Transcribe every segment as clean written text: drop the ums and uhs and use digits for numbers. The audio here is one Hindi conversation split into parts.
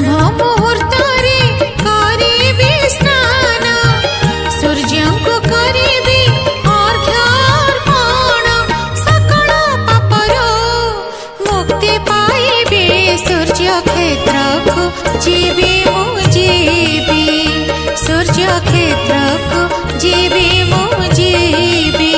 मुहूर्तरे करिबि स्नान सूर्यंको करिबि अर्घ्यार्पण सकल पापरो मुक्ति पाइबे सूर्य क्षेत्रको जीवी मु जीवी सूर्य क्षेत्रको जीवी मु जीवी।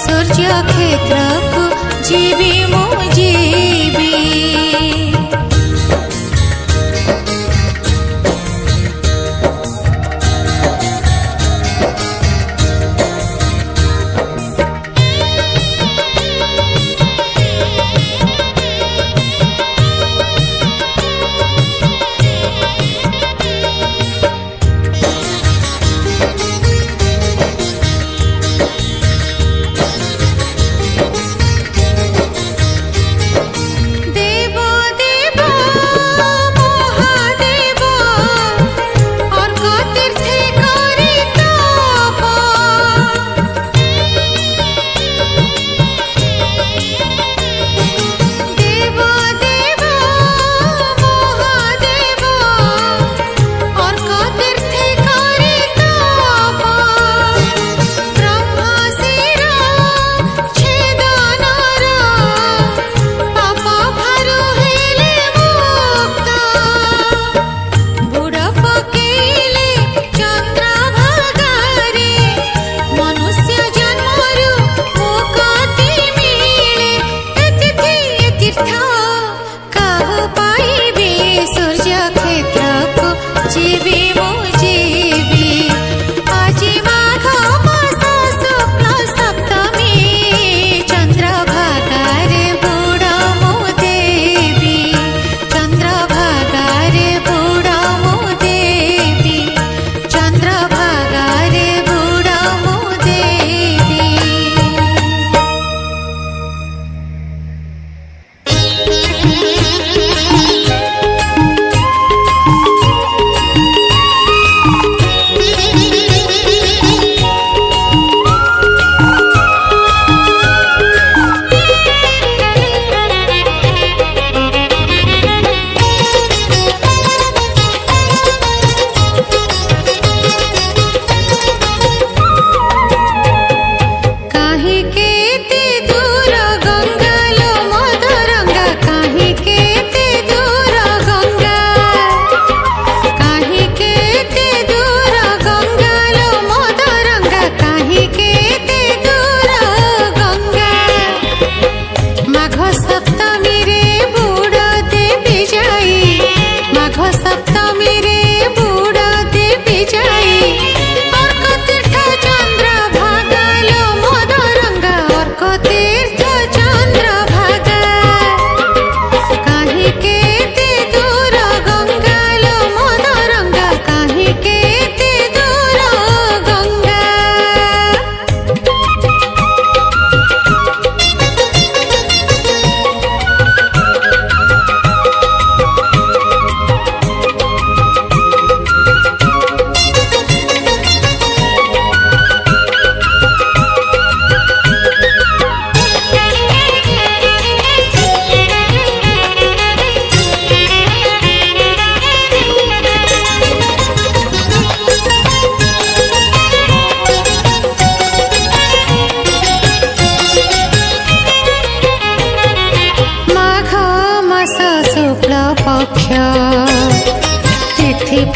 सूर्य क्षेत्रको जीवी मु जीवी।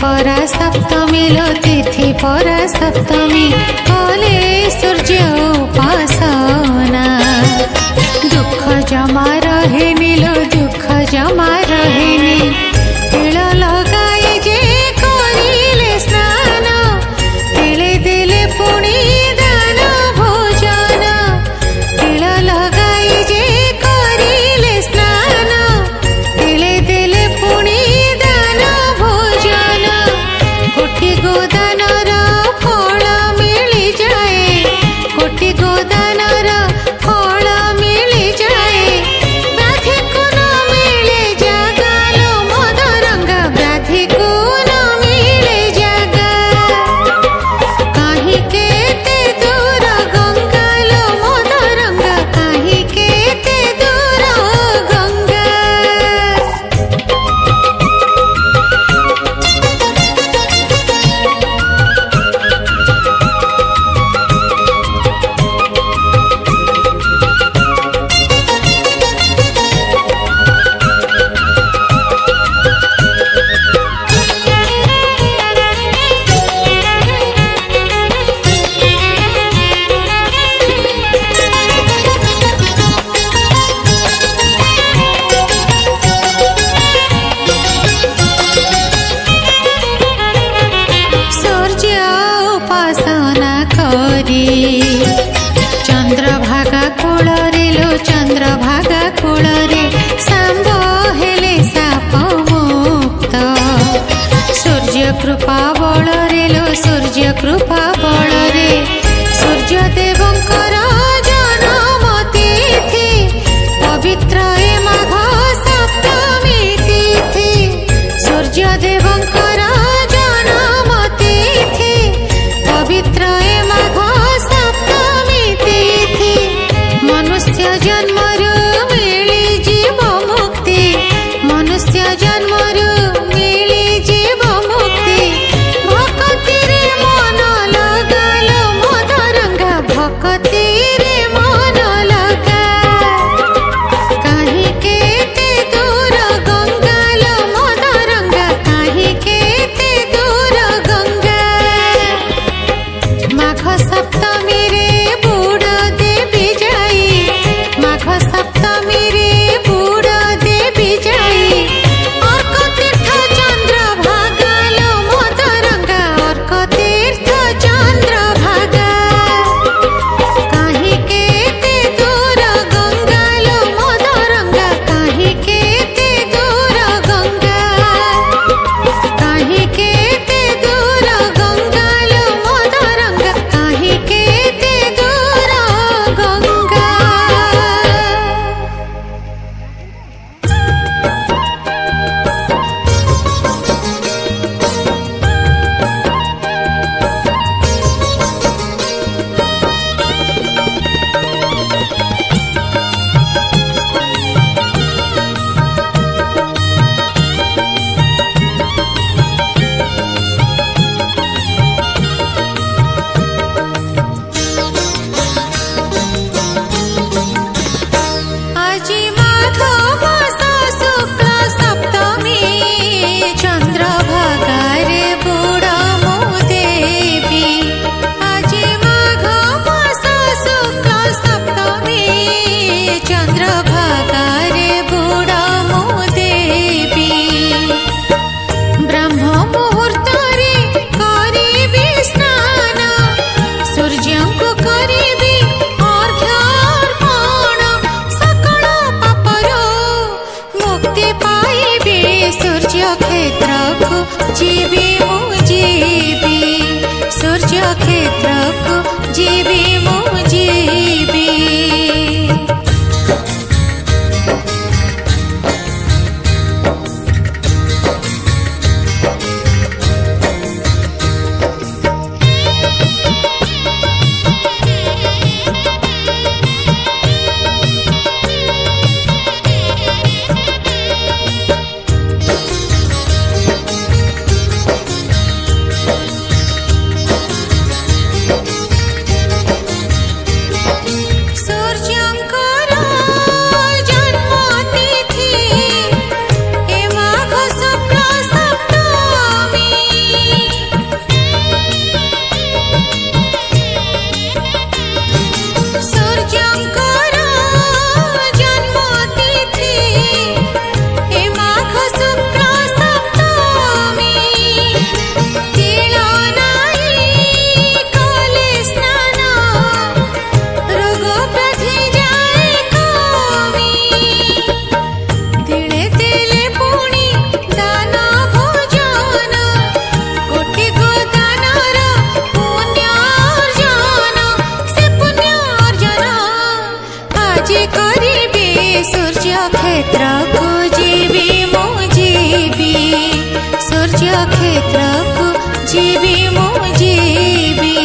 परा सप्तमी लो तिथि परा सप्तमी कले सूर्य उपासना दुख जमा रहेनी लो दुख जमा रहेनी तिल लगाई जे करिले स्नान तिले दिले पुणी दान भोजन तिल लगाई जे करिले स्नान तिले दिले पुणी दान भोजन कोटि गोदानर फल मिली जाए कोटि गोदानर फल मिली जाए व्याधि को न मिले जागा लो मदरंगा व्याधि को न मिले जागा काहे केते दूर गंगा लो मदरंगा काहे केते दूर गंगा सूर्य उपासना करी चंद्रभागा कूଳରେ लो चंद्रभागा कूଳରେ सांब हेले साप मुक्त सूर्य कृपा बଳରେ लो सूर्य कृपा बଳରେ सूर्य देवंकर जन्म तिथि पवित्र ए माघ सप्तमी तिथि सूर्य देवंकर जन्म तिथि पवित्र ए माघ सप्तमी तिथि मनुष्य जन्मरु मिली जीव मुक्ति मनुष्य जन्मरु मिली जीव मुक्ति भक्ति रे मन लगालो मदरंगा भक्ति रे मन लगा काहे केते दूर गंगा लो मदरंगा काहे केते दूर गंगा माघ सप्तमी रे बुड़ देवी जाई माघ सप्तमी रे बुड़ देवी जाई अर्क तीर्थ चंद्र भागा लो मदरंगा अर्क तीर्थ चंद्र भागा काहे केते दूर गंगा लो मदरंगा काहे केते दूर गंगा काहे केते दूर गंगा लो मदरंगा काहे केते दूर गंगा আজি মাঘ মাস শুক্ল সপ্তমী চন্দ্রভাগারে বুড় মো দেবী আজি মাঘ মাস শুক্ল সপ্তমী চন্দ্রভাগারে বুড় মো দেবী ब्रह्म मुहूर्तरे करिबि स्नान सूर्यंको करिबि अर्घ्य अर्पण सकल पापरो मुक्ति पाइबे सूर्य क्षेत्रको जीवी मु जीवी सूर्य क्षेत्रको जीवी मु जीवी जे करिबे सूर्य क्षेत्र को जीवी मो जीवी सूर्य क्षेत्र को जीवी मो जीवी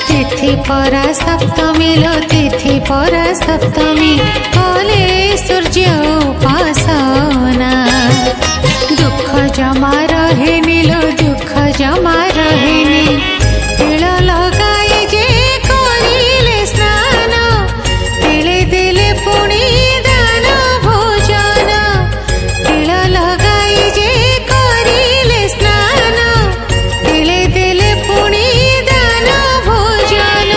तिथि परा सप्तमी लो तिथि परा सप्तमी कले सूर्य उपासना दुख जमा रहेनी लो दुख जमा रहेनी तिल लगाई जे करिले स्नान तिले देले पुणी दान भोजन तिल लगाई जे करिले स्नान तिले देले पुणी दान भोजन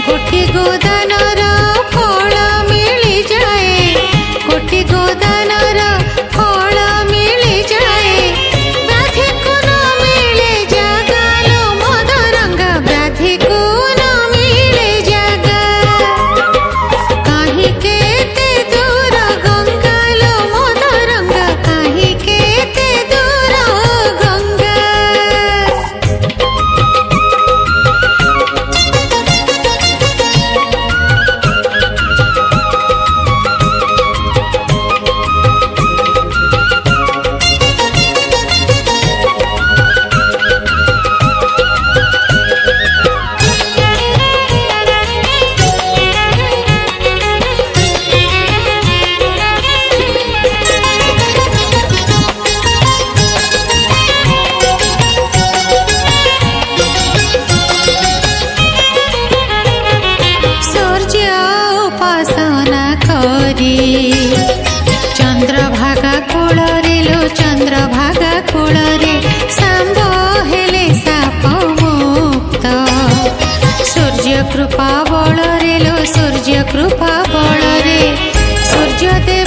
कोटि गोदानर फल मिली जाए कोटि गोदानर फल मिली जाए बाधे को न कृपा बल रे लो सूर्य कृपा बल रे सूर्य देव